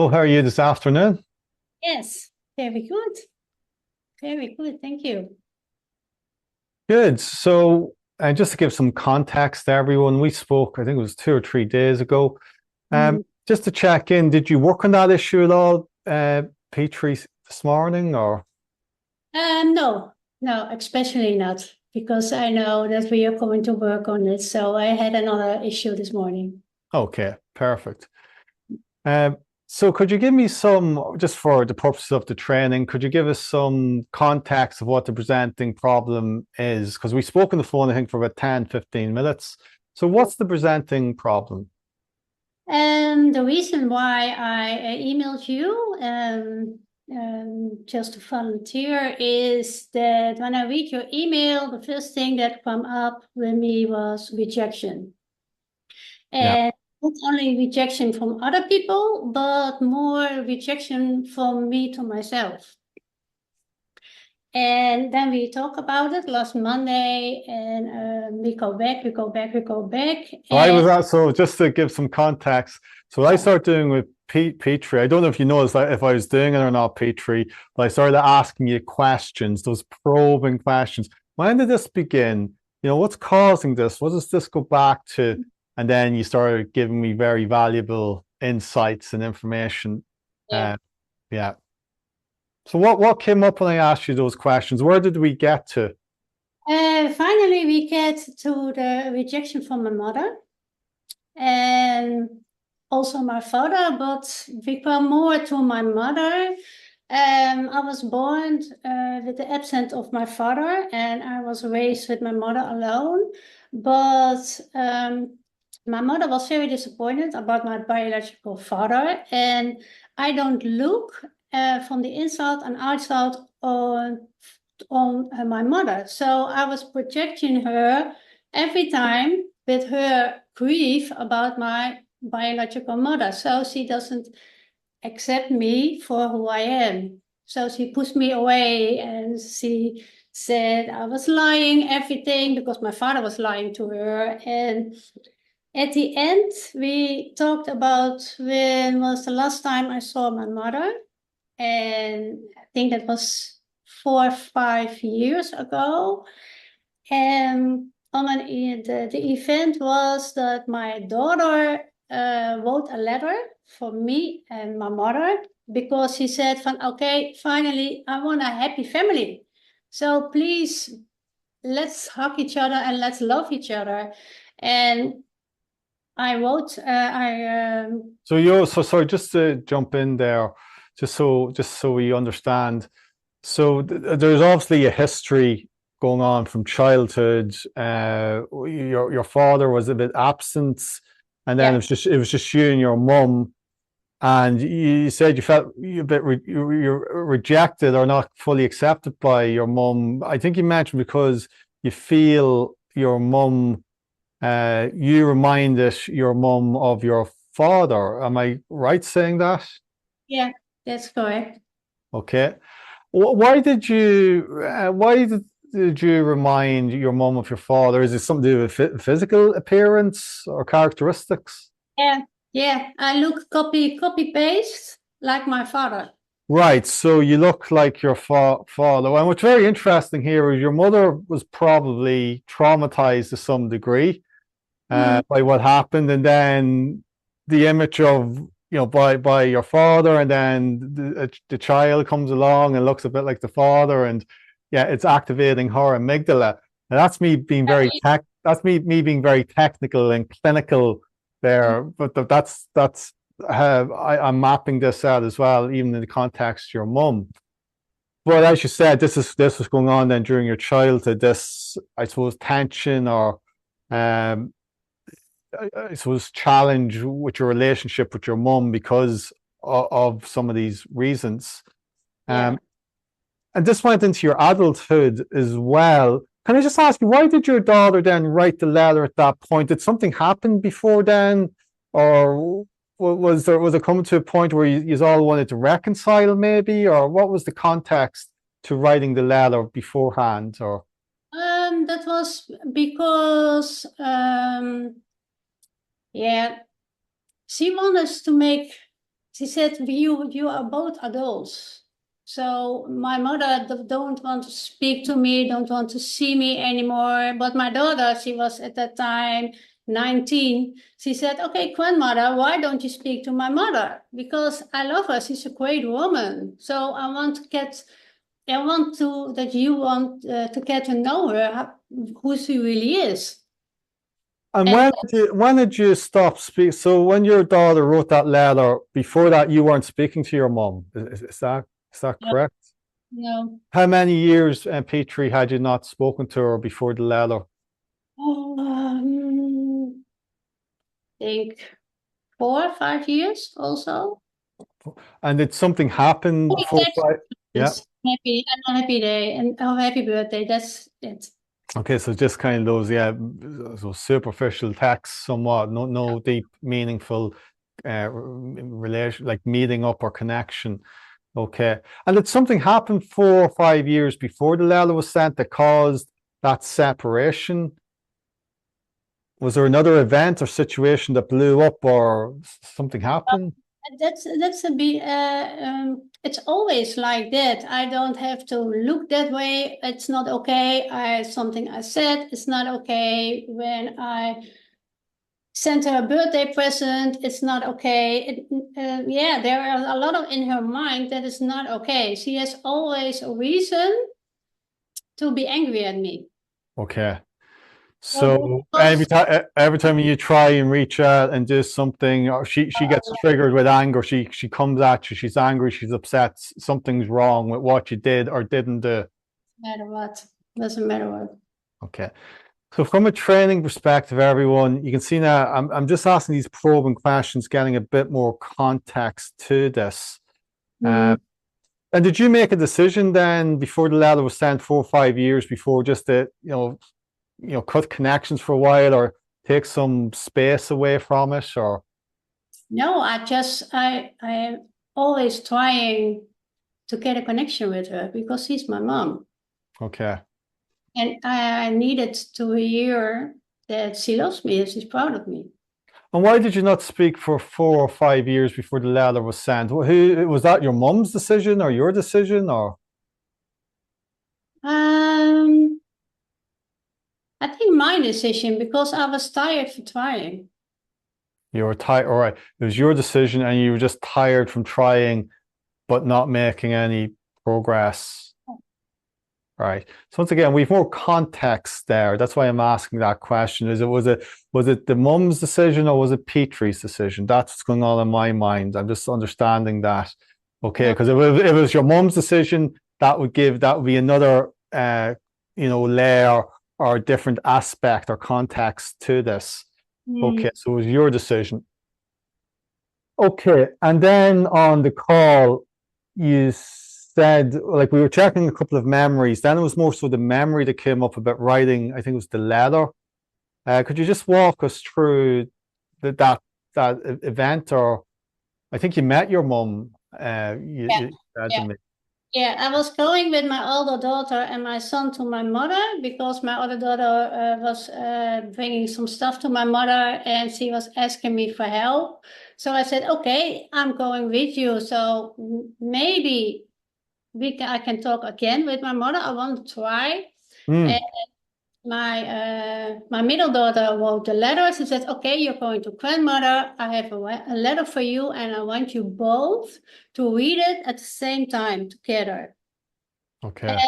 Oh, how are you this afternoon? Yes, very good. Very good. Thank you. Good. So, just to give some context to everyone, we spoke, I think it was 2 or 3 days ago. Mm. Just to check in, did you work on that issue at all, Petrie, this morning, or? No, no, especially not because I know that we are going to work on it. So I had another issue this morning. Okay, perfect. Um, so could you give me some, just for the purposes of the training, could you give us some context of what the presenting problem is? Because we spoke on the phone, I think, for about 10, 15 minutes. So what's the presenting problem? And the reason why I emailed you just to volunteer is that when I read your email, the first thing that came up with me was rejection. Yeah. And not only rejection from other people, but more rejection from me to myself. And then we talk about it last Monday, and we go back, we go back, we go back. So I And was also just to give some context. So what I started doing with Petrie, I don't know if you noticed that if I was doing it or not, Petrie, but I started asking you questions, those probing questions. When did this begin? What's causing this? What does this go back to? And then you started giving me very valuable insights and information. yeah, Yeah. So what came up when I asked you those questions? Where did we get to? finally, we get to the rejection from my mother and also my father, but we come more to my mother. I was born with the absence of my father, and I was raised with my mother alone. But my mother was very disappointed about my biological father, and I don't look from the inside and outside on my mother. So I was projecting her every time with her grief about my biological mother. So she doesn't accept me for who I am. So she pushed me away and she said I was lying, everything, because my father was lying to her. And at the end, we talked about when was the last time I saw my mother. And I think that was 4 or 5 years ago. And the event was that my daughter wrote a letter for me and my mother because she said, okay, finally, I want a happy family. So please, let's hug each other and let's love each other. And I wrote, So you so sorry, just to jump in there, just so we understand. So there's obviously a history going on from childhood. Your father was a bit absent, and then yeah, it was just you and your mum. And you said you felt you a bit you're rejected or not fully accepted by your mum. I think you mentioned because you feel your mum, you reminded your mum of your father. Am I right saying that? yeah, that's correct. Okay. Why did you remind your mum of your father? Is it something to do with physical appearance or characteristics? Yeah, yeah, I look copy paste like my father. Right. So you look like your father. And what's very interesting here is your mother was probably traumatized to some degree Mm. by what happened, and then the image of by your father, and then the child comes along and looks a bit like the father, and yeah, it's activating her amygdala. And that's me being very tech. That's me being very technical and clinical there. But that's I'm mapping this out as well, even in the context of your mum. But as you said, this was going on then during your childhood. This, I suppose, tension or um, I suppose, challenge with your relationship with your mum because of some of these reasons. Yeah. Um, and this went into your adulthood as well. Can I just ask you, why did your daughter then write the letter at that point? Did something happen before then? Or was it coming to a point where you all wanted to reconcile maybe? Or what was the context to writing the letter beforehand? Or That was because yeah, she wanted us to make she said, you are both adults. So my mother don't want to speak to me, don't want to see me anymore. But my daughter, she was at that time 19. She said, okay, grandmother, why don't you speak to my mother? Because I love her. She's a great woman. So I want that you want to get to know her, who she really is. And And when did you stop speaking? So when your daughter wrote that letter, before that you weren't speaking to your mom. Is that correct? no, How many years, Petrie, had you not spoken to her before the letter? I think 4 or 5 years also. And did something happen We before text five? Yeah. happy and a happy day and oh happy birthday. That's it. Okay, so just kind of those, yeah, so superficial texts, somewhat, no deep, meaningful relation, like meeting up or connection. Okay, and did something happen 4 or 5 years before the letter was sent that caused that separation? Was there another event or situation that blew up, or something happened? That's a bit. It's always like that. I don't have to look that way. It's not okay. Something I said is not okay. When I sent her a birthday present, it's not okay. Yeah, there are a lot of in her mind that is not okay. She has always a reason to be angry at me. Okay. So So because every time you try and reach out and do something, or she gets triggered with anger, she comes at you, she's angry, she's upset, something's wrong with what you did or didn't do. matter what, doesn't matter what. Okay. So from a training perspective, everyone, you can see now I'm just asking these probing questions, getting a bit more context to this. And did you make a decision then before the letter was sent 4 or 5 years before, just to cut connections for a while or take some space away from it, or? No, I am always trying to get a connection with her because she's my mom. Okay. And I needed to hear that she loves me and she's proud of me. And why did you not speak for 4 or 5 years before the letter was sent? Who was that, your mum's decision or your decision, or? I think my decision because I was tired for trying. You were tired, all right. It was your decision and you were just tired from trying but not making any progress. Right. So once again, we've more context there. That's why I'm asking that question. Was it the mum's decision or was it Petrie's decision? That's what's going on in my mind. I'm just understanding that. Okay, because if it was your mum's decision, that would be another layer or different aspect or context to this. Okay, so it was your decision. Okay, and then on the call, you said, like, we were checking a couple of memories. Then it was more so the memory that came up about writing, I think it was the letter. Could you just walk us through that event? Or I think you met your mum. You said to me. Yeah, I was going with my older daughter and my son to my mother because my older daughter was bringing some stuff to my mother and she was asking me for help. So I said, okay, I'm going with you. So maybe I can talk again with my mother. I want to try. And my middle daughter wrote the letter. She said, okay, you're going to grandmother. I have a letter for you and I want you both to read it at the same time together. Okay.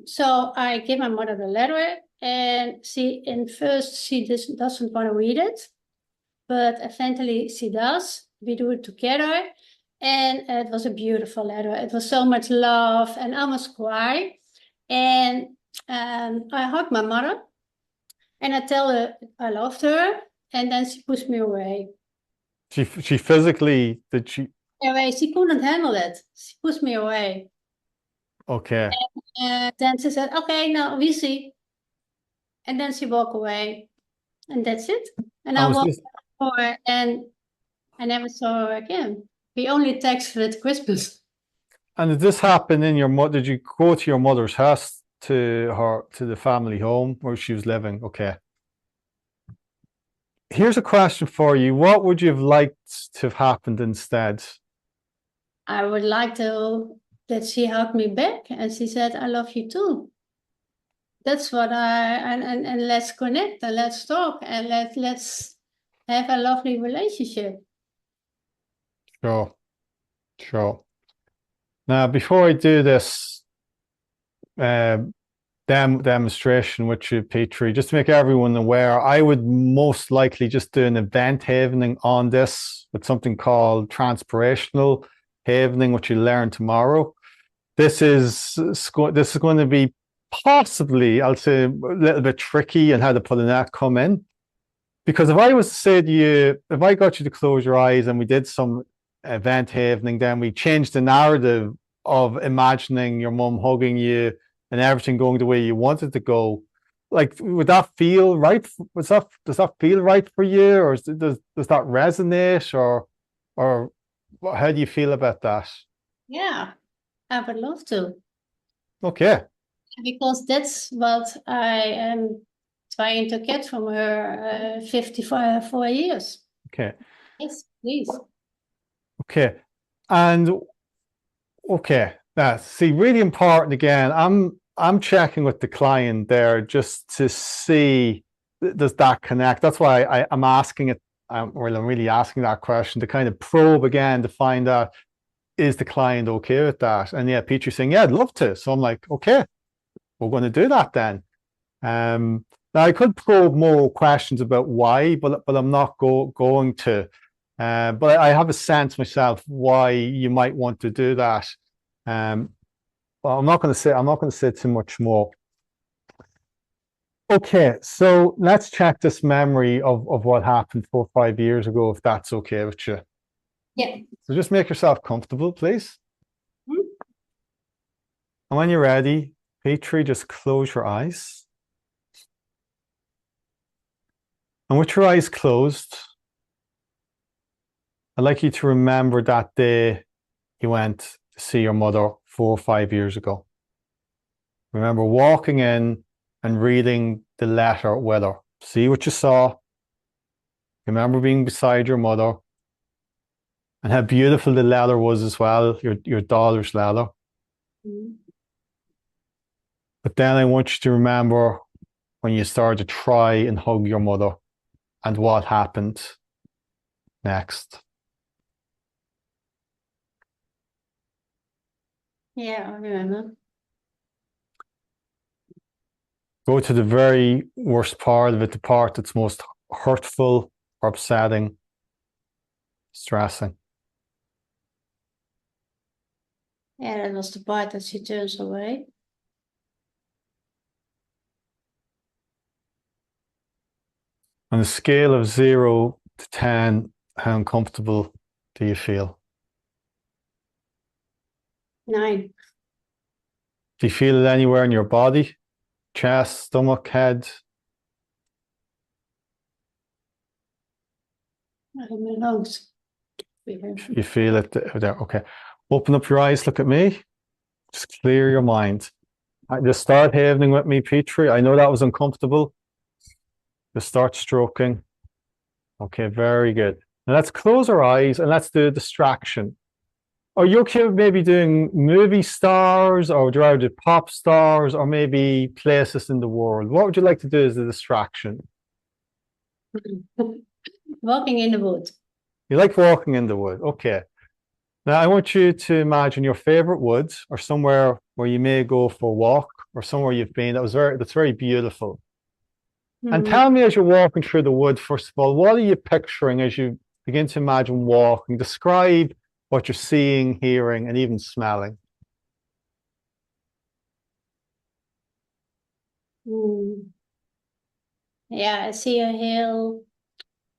So I give my mother the letter and she doesn't want to read it, but eventually she does. We do it together and it was a beautiful letter. It was so much love and I almost cry. And I hugged my mother and I tell her I loved her and then she pushed me away. She physically, did she? Anyway, she couldn't handle it. She pushed me away. Okay. And then she said, okay, now we see. And then she walked away. And that's it. And I walked for her and I never saw her again. We only texted at Christmas. And did this happen in your mother? Did you go to your mother's house, to the family home where she was living? Okay. Here's a question for you. What would you have liked to have happened instead? I would like to that she hugged me back and she said, I love you too. That's what and let's connect and let's talk and let's have a lovely relationship. Sure. Sure. Now, before I do this demonstration with you, Petrie, just to make everyone aware, I would most likely just do an event havening on this with something called transpirational havening, which you learn tomorrow. This is going to be possibly, I'll say, a little bit tricky and how to put an outcome in. Because if I was to say to you, if I got you to close your eyes and we did some event havening, then we changed the narrative of imagining your mum hugging you and everything going the way you wanted to go. Like, would that feel right? Does that feel right for you, or does that resonate, or how do you feel about that? Yeah, I would love to. Okay. Because that's what I am trying to get from her 54 years. Okay. Yes, please. Okay. And okay. See, really important again. I'm checking with the client there just to see does that connect. That's why I'm asking it. I'm really asking that question to kind of probe again to find out is the client okay with that. And yeah, Petrie's saying yeah, I'd love to. So I'm like, okay, we're going to do that then. Now I could probe more questions about why, but I'm not going to. But I have a sense myself why you might want to do that. Well, I'm not going to say too much more. Okay, so let's check this memory of what happened 4 or 5 years ago, if that's okay with you. Yeah. So just make yourself comfortable, please. Hmm? And when you're ready, Petrie, just close your eyes. And with your eyes closed, I'd like you to remember that day you went to see your mother 4 or 5 years ago. Remember walking in and reading the letter with her. See what you saw. Remember being beside your mother and how beautiful the letter was as well, your daughter's letter. Mm. But then I want you to remember when you started to try and hug your mother and what happened next. Yeah, I remember. Go to the very worst part of it, the part that's most hurtful or upsetting, stressing. Yeah, that was the part that she turns away. On a scale of 0 to 10, how uncomfortable do you feel? 9. Do you feel it anywhere in your body? Chest, stomach, head? In my lungs. You feel it there. Okay. Open up your eyes, look at me. Just clear your mind. Just start havening with me, Petrie. I know that was uncomfortable. Just start stroking. Okay, very good. Now let's close our eyes and let's do a distraction. Are you okay with maybe doing movie stars, or would you rather do pop stars, or maybe places in the world? What would you like to do as a distraction? Walking in the wood. You like walking in the wood. Okay. Now I want you to imagine your favorite woods or somewhere where you may go for a walk or somewhere you've been that's very beautiful. And tell me as you're walking through the wood, first of all, what are you picturing as you begin to imagine walking? Describe what you're seeing, hearing, and even smelling. Yeah, I see a hill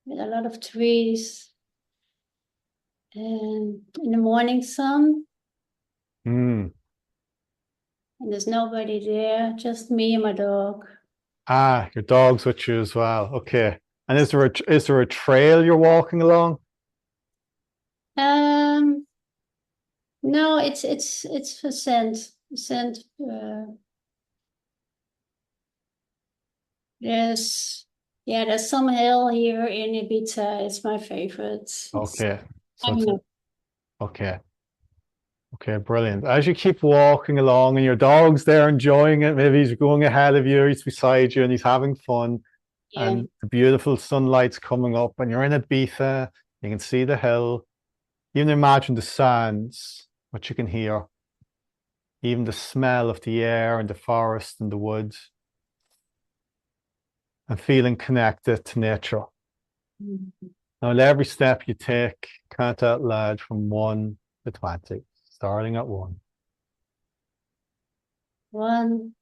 with a lot of trees. And in the morning sun, Mm. and there's nobody there, just me and my dog. Ah, your dog's with you as well. Okay. And is there a trail you're walking along? No, it's for sand. Sand. There's some hill here in Ibiza. It's my favorite. Okay. I mean, Okay. Okay, brilliant. As you keep walking along and your dog's there enjoying it, maybe he's going ahead of you, he's beside you, and he's having fun. Yeah. And the beautiful sunlight's coming up, and you're in Ibiza. You can see the hill. Even imagine the sounds, what you can hear. Even the smell of the air and the forest and the woods. And feeling connected to nature. Mm-hmm. Now, at every step you take, count out loud from 1 to 20, starting at 1. 1,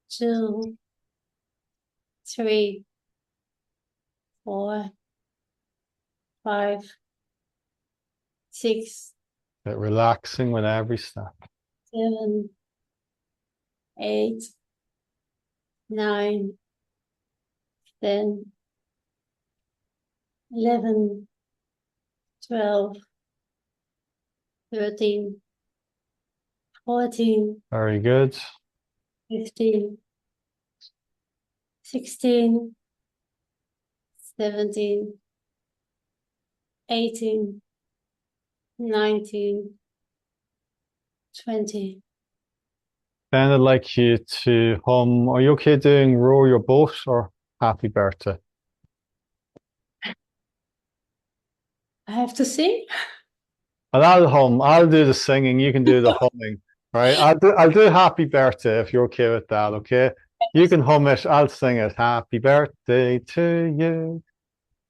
2, 3, 4, 5, 6, But relaxing with every step. 7, 8, 9, 10, 11, 12, 13, 14, Very good. 15, 16, 17, 18, 19, 20. Then I'd like you to hum. Are you okay doing Row Your Boat or Happy Birthday? I have to sing? And I'll hum. I'll do the singing. You can do the humming. Right? I'll do Happy Birthday if you're okay with that. Okay. You can hum it. I'll sing it. Happy birthday to you.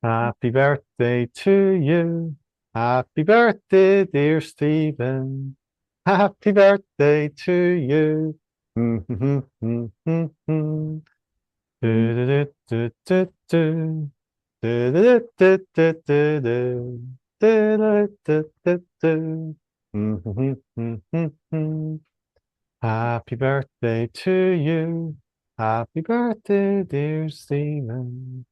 Happy birthday to you. Happy birthday, dear Stephen. Happy birthday to you. Happy birthday to you. Happy birthday, dear Stephen.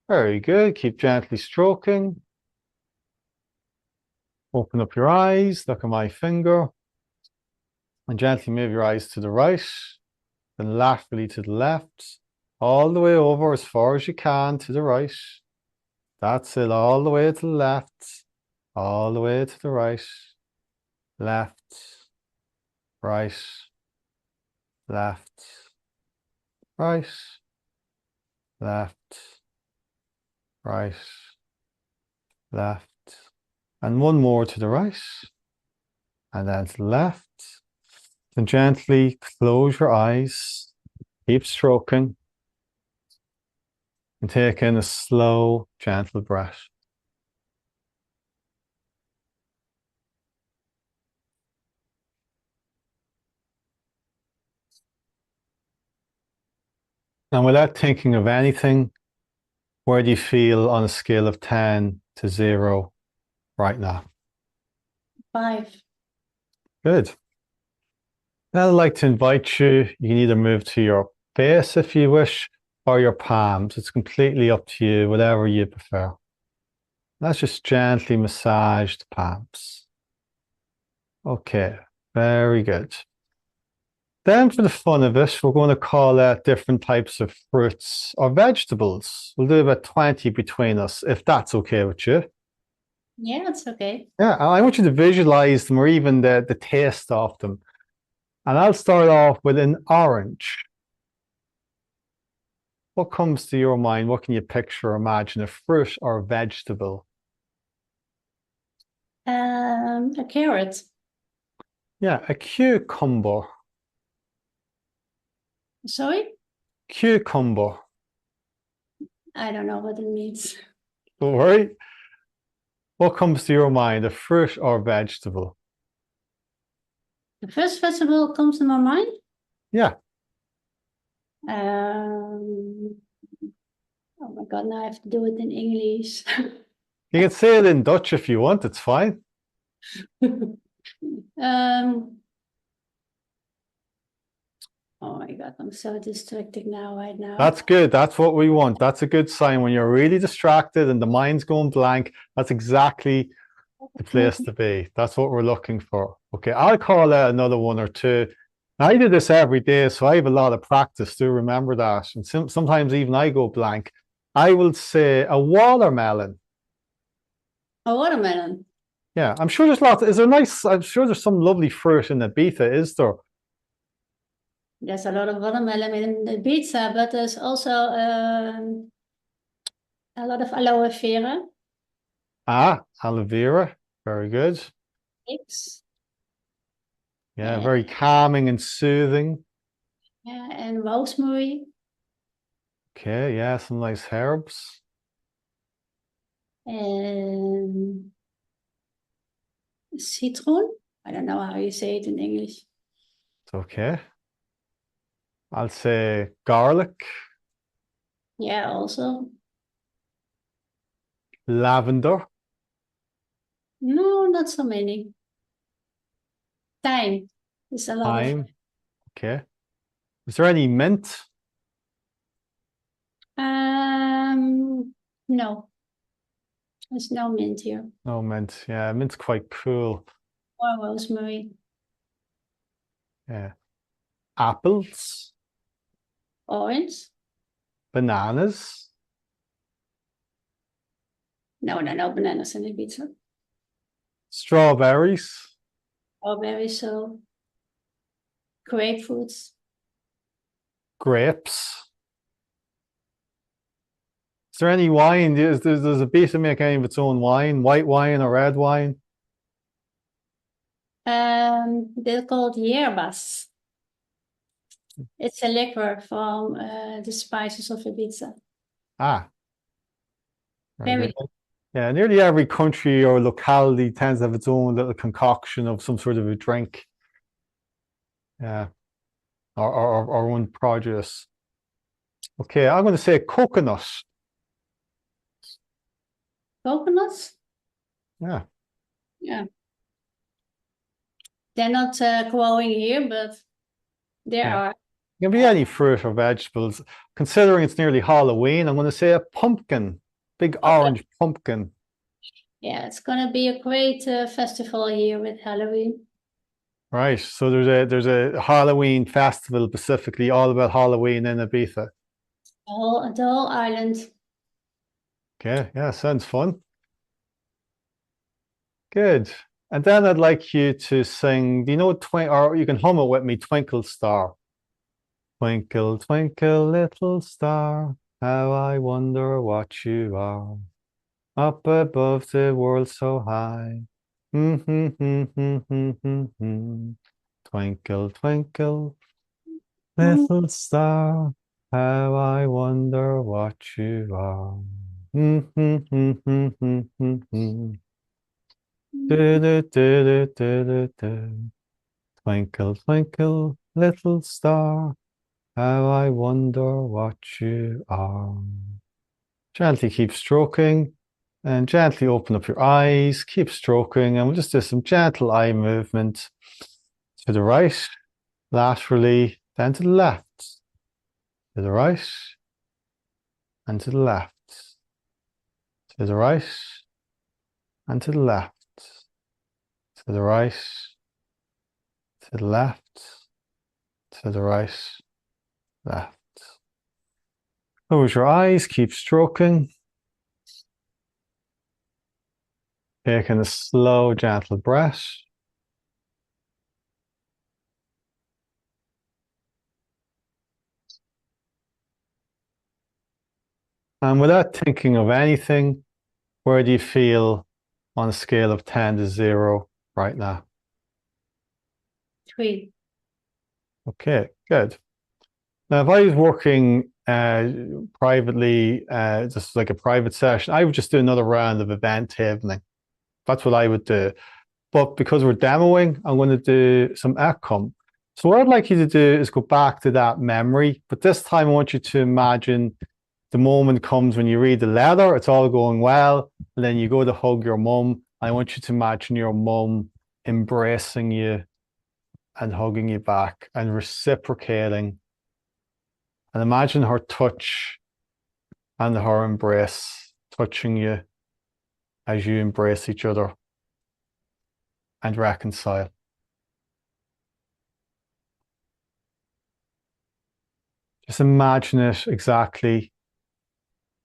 Very good. Keep gently stroking. Open up your eyes. Look at my finger. And gently move your eyes to the right. Then laterally to the left. All the way over as far as you can to the right. That's it. All the way to the left. All the way to the right. Left. Right. Left. Right. Left. Right. Left. And one more to the right. And then to the left. Then gently close your eyes. Keep stroking. And take in a slow, gentle breath. And without thinking of anything, where do you feel on a scale of 10 to 0 right now? 5. Good. Now I'd like to invite you, you can either move to your face if you wish, or your palms. It's completely up to you, whatever you prefer. Let's just gently massage the palms. Okay, very good. Then for the fun of it, we're going to call out different types of fruits or vegetables. We'll do about 20 between us, if that's okay with you. Yeah, it's okay. Yeah, I want you to visualize them or even the taste of them. And I'll start off with an orange. What comes to your mind? What can you picture or imagine? A fruit or a vegetable? A carrot. Yeah, a cucumber. Sorry? Cucumber. I don't know what it means. Don't worry. What comes to your mind? A fruit or vegetable? The first vegetable comes to my mind. Yeah. Oh my God, now I have to do it in English. You can say it in Dutch if you want, it's fine. Oh my God, I'm so distracted now, right now. That's good. That's what we want. That's a good sign. When you're really distracted and the mind's going blank, that's exactly the place to be. That's what we're looking for. Okay, I'll call out another one or two. I do this every day, so I have a lot of practice to remember that. And sometimes even I go blank. I will say a watermelon. A watermelon. Yeah, I'm sure there's lots. Is there nice? I'm sure there's some lovely fruit in Ibiza, is there? There's a lot of watermelon in the pizza, but there's also a lot of aloe vera. Ah, aloe vera. Very good. Figs, Yeah, uh, very calming and soothing. yeah, and rosemary, Okay, yeah, some nice herbs. and citron. I don't know how you say it in English. It's okay. I'll say garlic, Yeah, also. lavender, No, not so many. Thyme. There's a lot of. thyme. Okay. Is there any mint? No, there's no mint here. No mint. Yeah, mint's quite cool. Or rosemary. Yeah. Apples, Orange. bananas, No, no bananas in the pizza. strawberries, Strawberries, so grapefruits. grapes. Is there any wine? Does Ibiza make any of its own wine? White wine or red wine? They're called yerbas. It's a liquor from the spices of Ibiza. Ah, very Very good. Yeah, nearly every country or locality tends to have its own little concoction of some sort of a drink. Yeah, or own produce. Okay, I'm going to say coconut. coconuts. Yeah, Yeah, they're not growing here, but there yeah. are. It can be any fruit or vegetables. Considering it's nearly Halloween, I'm going to say a pumpkin, big Okay. orange pumpkin. Yeah, it's gonna be a great festival here with Halloween. Right. So there's a Halloween festival specifically all about Halloween in Ibiza. The whole island. Okay, yeah, sounds fun. Good. And then I'd like you to sing, do you know or you can hum it with me, Twinkle Star. Twinkle, twinkle, little star, how I wonder what you are. Up above the world so high. Twinkle, twinkle, Mm, little star, how I wonder what you are. mm, Do, do, do, do, do, do, do. Twinkle, twinkle, little star, how I wonder what you are. Gently keep stroking and gently open up your eyes. Keep stroking, and we'll just do some gentle eye movement to the right, laterally, then to the left, to the right, and to the left, to the right, and to the left, to the right, to the left, to the right, left. Close your eyes, keep stroking. Taking a slow, gentle breath. And without thinking of anything, where do you feel on a scale of 10 to 0 right now? 3. Okay, good. Now, if I was working privately, just like a private session, I would just do another round of event tabling. That's what I would do. But because we're demoing, I'm going to do some outcome. So what I'd like you to do is go back to that memory, but this time I want you to imagine the moment comes when you read the letter, it's all going well, and then you go to hug your mum. I want you to imagine your mum embracing you and hugging you back and reciprocating. And imagine her touch and her embrace touching you as you embrace each other and reconcile. Just imagine it exactly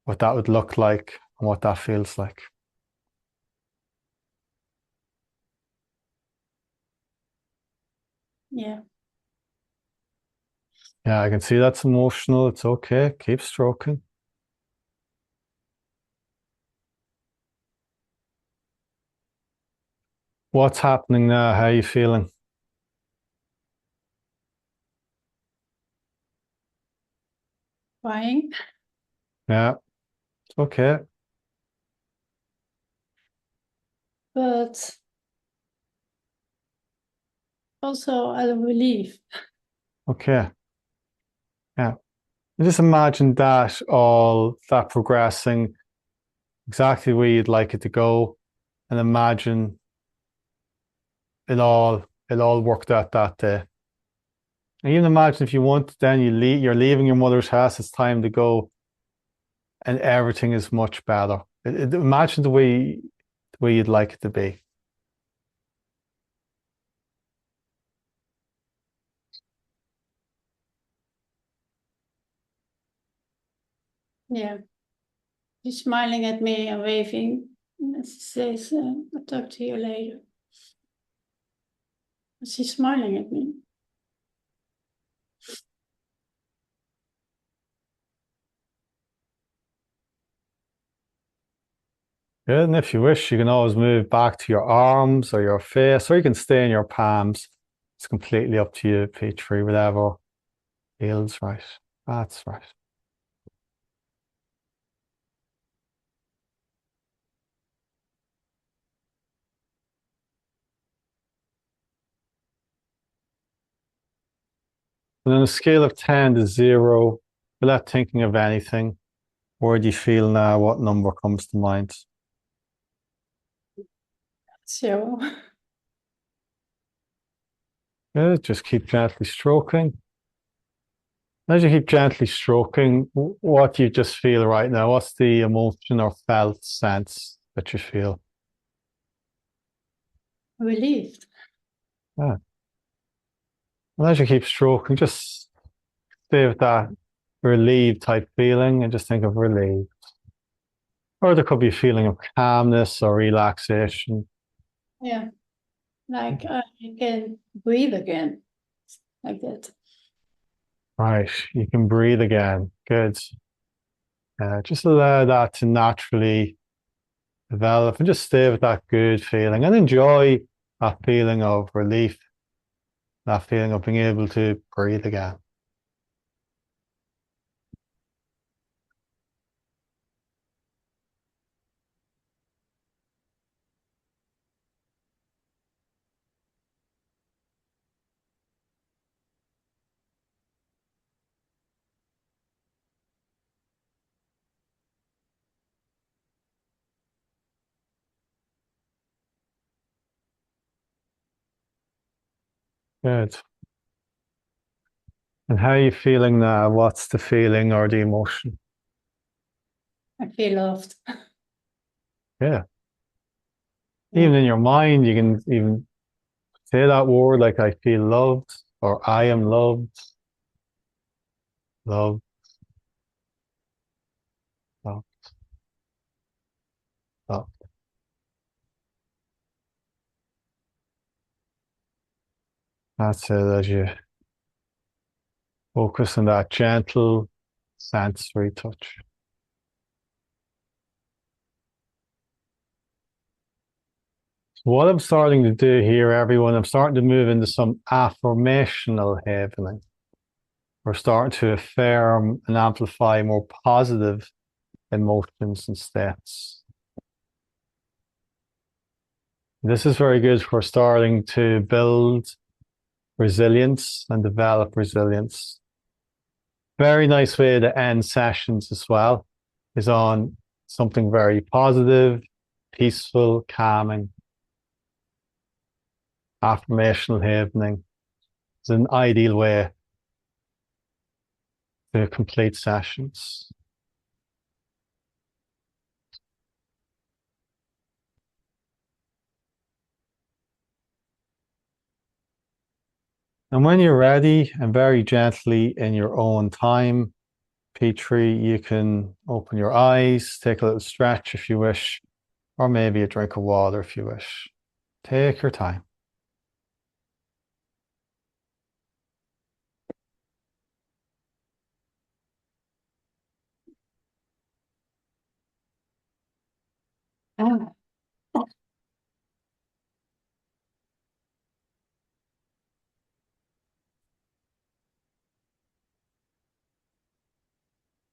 what that would look like and what that feels like. Yeah. Yeah, I can see that's emotional. It's okay. Keep stroking. What's happening now? How are you feeling? Crying, Yeah, it's okay. but also a relief. Okay. Yeah. Just imagine that progressing exactly where you'd like it to go, and imagine it all worked out that day. And even imagine if you want, then you're leaving your mother's house. It's time to go, and everything is much better. Imagine the way you'd like it to be. Yeah. She's smiling at me and waving. And she says, I'll talk to you later. She's smiling at me. Good. And if you wish, you can always move back to your arms or your face, or you can stay in your palms. It's completely up to you, Petrie, whatever feels right. That's right. And on a scale of 10 to 0, without thinking of anything, where do you feel now? What number comes to mind? So, Good. Just keep gently stroking. As you keep gently stroking, what do you just feel right now? What's the emotion or felt sense that you feel? relieved. Yeah. And as you keep stroking, just stay with that relieved type feeling and just think of relief. Or there could be a feeling of calmness or relaxation. Yeah. Like I can breathe again. Like that. Right. You can breathe again. Good. Just allow that to naturally develop and just stay with that good feeling and enjoy that feeling of relief, that feeling of being able to breathe again. Good. And how are you feeling now? What's the feeling or the emotion? I feel loved. Yeah. Yeah. Even in your mind, you can even say that word like I feel loved or I am loved, loved, loved, loved. That's it as you focus on that gentle sensory touch. So what I'm starting to do here, everyone, I'm starting to move into some affirmational havening. We're starting to affirm and amplify more positive emotions and states. This is very good for starting to build resilience and develop resilience. Very nice way to end sessions as well is on something very positive, peaceful, calming. Affirmational havening is an ideal way to complete sessions. And when you're ready and very gently in your own time, Petrie, you can open your eyes, take a little stretch if you wish, or maybe a drink of water if you wish. Take your time. Ah,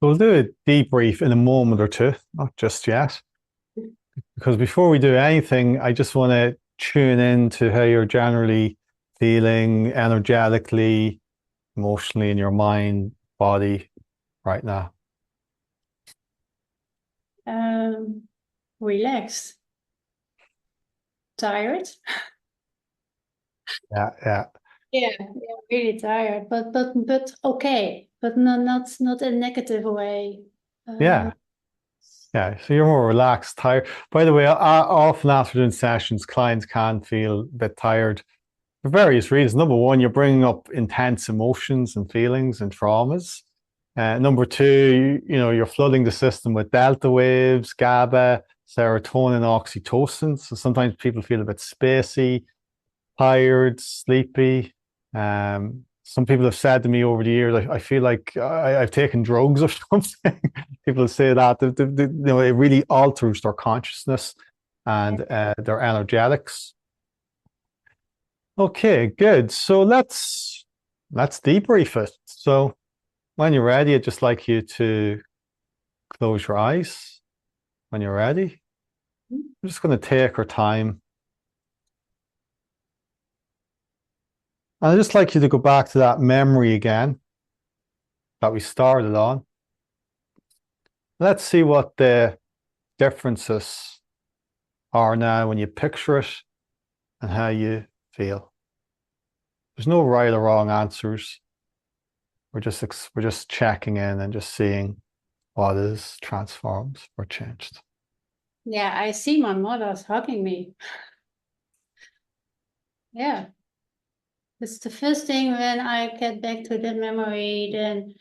We'll do a debrief in a moment or two, not just yet. Because before we do anything, I just want to tune in to how you're generally feeling energetically, emotionally in your mind, body right now. Relaxed. Tired? Yeah. Yeah, really tired, but okay, but not in a negative way. Yeah. So you're more relaxed, tired. By the way, often after doing sessions, clients can feel a bit tired for various reasons. Number one, you're bringing up intense emotions and feelings and traumas. Number two, you're flooding the system with delta waves, GABA, serotonin, oxytocin. So sometimes people feel a bit spacey, tired, sleepy. Some people have said to me over the years, I feel like I've taken drugs or something. People say that it really alters their consciousness and their energetics. Okay, good. So let's debrief it. So when you're ready, I'd just like you to close your eyes. When you're ready, we're just going to take our time. And I'd just like you to go back to that memory again that we started on. Let's see what the differences are now when you picture it and how you feel. There's no right or wrong answers. We're just checking in and just seeing what is transformed or changed. Yeah, I see my mother's hugging me. Yeah. It's the first thing when I get back to the memory, then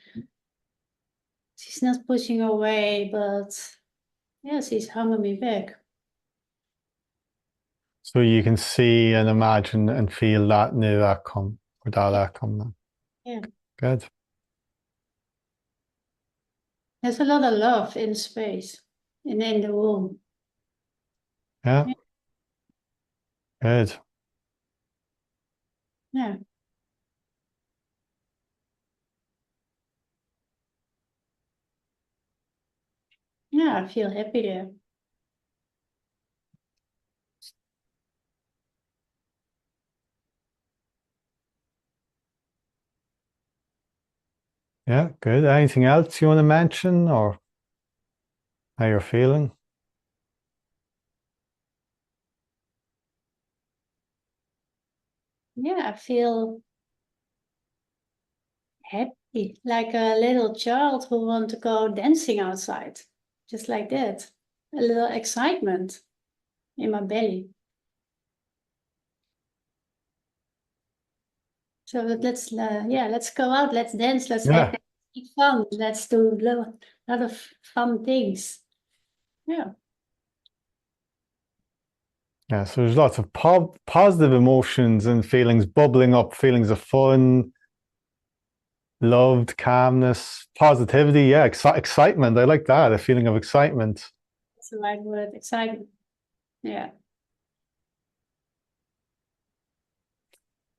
she's not pushing away, but yeah, she's hugging me back. So you can see and imagine and feel that new outcome or that outcome now. Yeah. Good. There's a lot of love in space and in the room. Yeah. Good. Yeah. Yeah, I feel happy there. Yeah, good. Anything else you want to mention or how you're feeling? Yeah, I feel happy, like a little child who want to go dancing outside, just like that. A little excitement in my belly. So let's go out, let's dance, let's have fun, let's do a lot of fun things. Yeah. Yeah, so there's lots of positive emotions and feelings bubbling up, feelings of fun, loved, calmness, positivity. Yeah, excitement. I like that, a feeling of excitement. That's the right word, excitement. Yeah.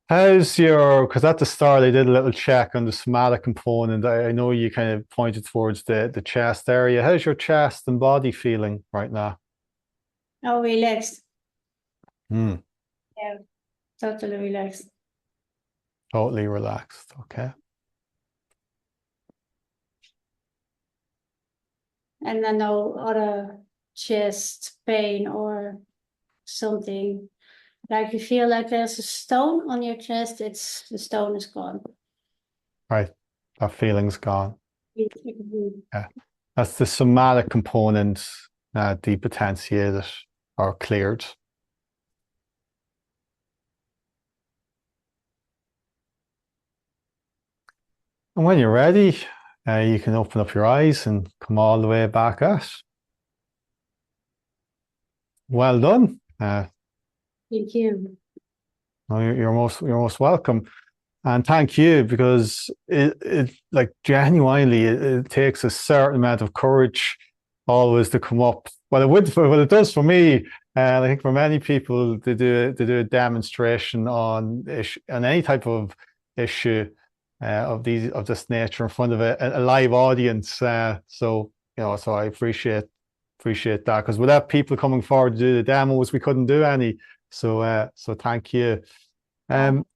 Because at the start I did a little check on the somatic component. I know you kind of pointed towards the chest area. How's your chest and body feeling right now? Oh, relaxed. Hmm. Yeah, totally relaxed. Totally relaxed. Okay. And then no other chest pain or something. Like you feel like there's a stone on your chest, the stone is gone. Right. That feeling's gone. Mhm. Yeah. That's the somatic component depotentiated or cleared. And when you're ready, you can open up your eyes and come all the way back out. Well done. Thank you. You're most welcome. And thank you, because it like genuinely it takes a certain amount of courage always to come up. Well, it would for well, it does for me, and I think for many people to do a demonstration on on any type of issue of this nature in front of a live audience. So so I appreciate that because without people coming forward to do the demos, we couldn't do any. So thank you. Um,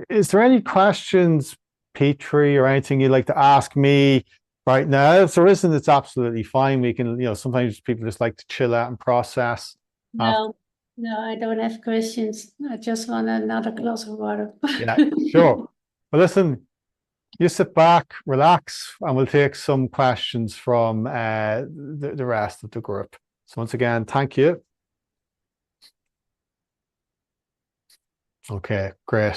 is there any questions, Petrie, or anything you'd like to ask me right now? If there isn't, it's absolutely fine. We can, sometimes people just like to chill out and process. No, no, I don't have questions. I just want another glass of water. Yeah, sure. Well, listen, you sit back, relax, and we'll take some questions from the rest of the group. So once again, thank you. Okay, great.